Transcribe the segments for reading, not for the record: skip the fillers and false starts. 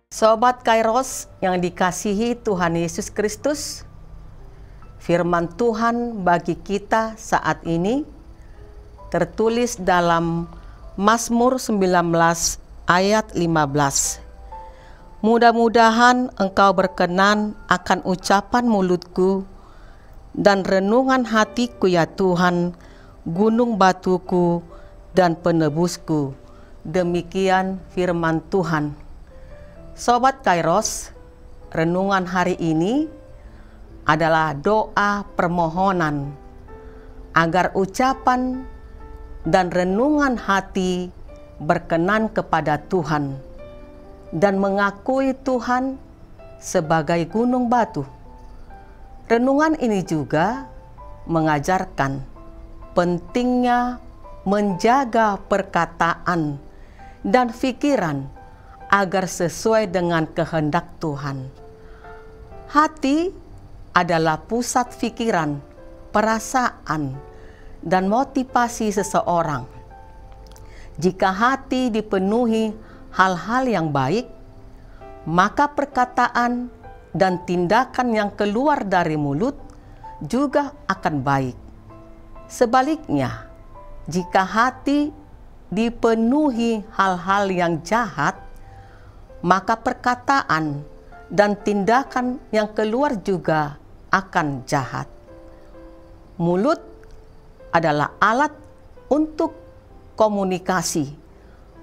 Sobat Kairos yang dikasihi Tuhan Yesus Kristus, firman Tuhan bagi kita saat ini tertulis dalam Mazmur 19 ayat 15. Mudah-mudahan engkau berkenan akan ucapan mulutku dan renungan hatiku ya Tuhan, gunung batuku dan penebusku. Demikian firman Tuhan. Sobat Kairos, renungan hari ini adalah doa permohonan agar ucapan dan renungan hati berkenan kepada Tuhan dan mengakui Tuhan sebagai gunung batu. Renungan ini juga mengajarkan pentingnya menjaga perkataan dan pikiran agar sesuai dengan kehendak Tuhan. Hati adalah pusat pikiran, perasaan, dan motivasi seseorang. Jika hati dipenuhi hal-hal yang baik, maka perkataan dan tindakan yang keluar dari mulut juga akan baik. Sebaliknya, jika hati dipenuhi hal-hal yang jahat, maka perkataan dan tindakan yang keluar juga akan jahat. Mulut adalah alat untuk komunikasi,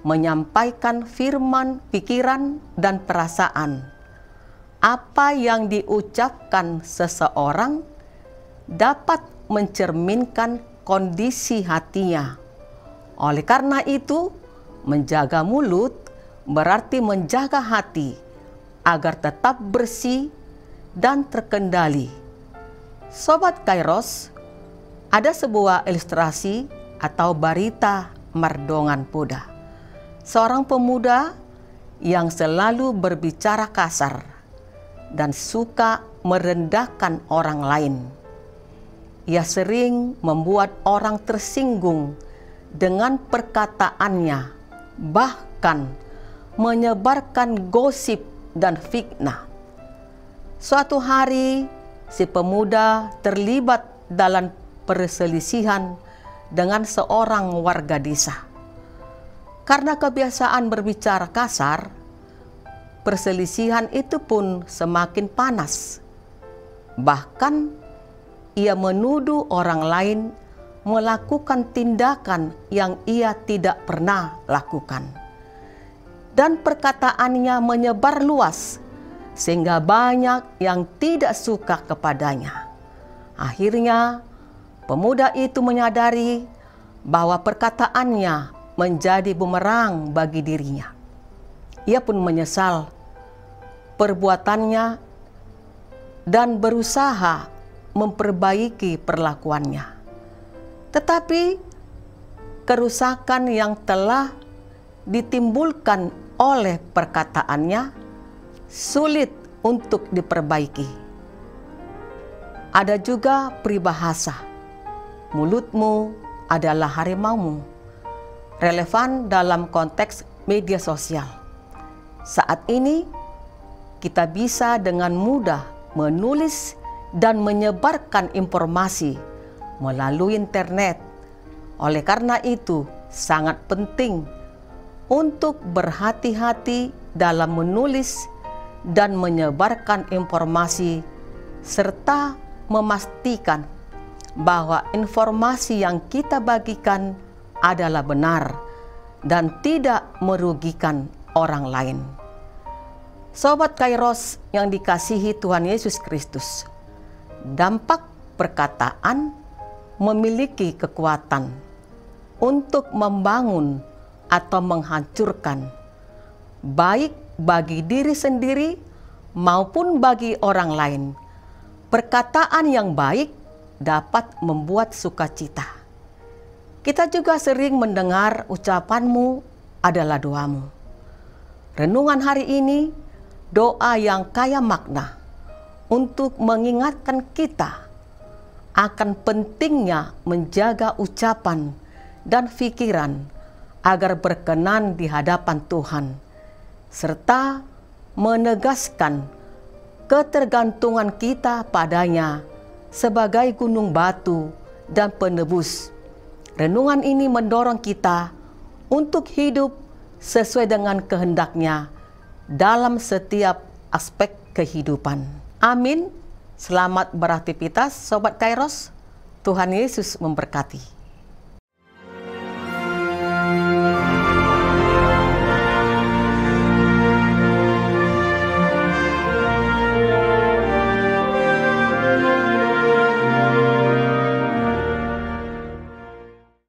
menyampaikan firman, pikiran, dan perasaan. Apa yang diucapkan seseorang dapat mencerminkan kondisi hatinya. Oleh karena itu, menjaga mulut berarti menjaga hati agar tetap bersih dan terkendali. Sobat Kairos, ada sebuah ilustrasi atau barita Mardongan Poda, seorang pemuda yang selalu berbicara kasar dan suka merendahkan orang lain. Ia sering membuat orang tersinggung dengan perkataannya, bahkan menyebarkan gosip dan fitnah. Suatu hari, si pemuda terlibat dalam perselisihan dengan seorang warga desa. Karena kebiasaan berbicara kasar, perselisihan itu pun semakin panas. Bahkan, ia menuduh orang lain melakukan tindakan yang ia tidak pernah lakukan. Dan perkataannya menyebar luas, sehingga banyak yang tidak suka kepadanya. Akhirnya, pemuda itu menyadari bahwa perkataannya menjadi bumerang bagi dirinya. Ia pun menyesal perbuatannya dan berusaha memperbaiki perlakuannya. Tetapi, kerusakan yang telah ditimbulkan oleh perkataannya sulit untuk diperbaiki. Ada juga peribahasa, mulutmu adalah harimaumu, relevan dalam konteks media sosial. Saat ini, kita bisa dengan mudah menulis dan menyebarkan informasi melalui internet. Oleh karena itu, sangat penting untuk berhati-hati dalam menulis dan menyebarkan informasi, serta memastikan bahwa informasi yang kita bagikan adalah benar dan tidak merugikan orang lain. Sobat Kairos yang dikasihi Tuhan Yesus Kristus, dampak perkataan memiliki kekuatan untuk membangun atau menghancurkan, baik bagi diri sendiri maupun bagi orang lain. Perkataan yang baik dapat membuat sukacita. Kita juga sering mendengar ucapanmu adalah doamu. Renungan hari ini, doa yang kaya makna untuk mengingatkan kita akan pentingnya menjaga ucapan dan pikiran agar berkenan di hadapan Tuhan, serta menegaskan ketergantungan kita padanya sebagai gunung batu dan penebus. Renungan ini mendorong kita untuk hidup sesuai dengan kehendak-Nya dalam setiap aspek kehidupan. Amin. Selamat beraktivitas Sobat Kairos. Tuhan Yesus memberkati.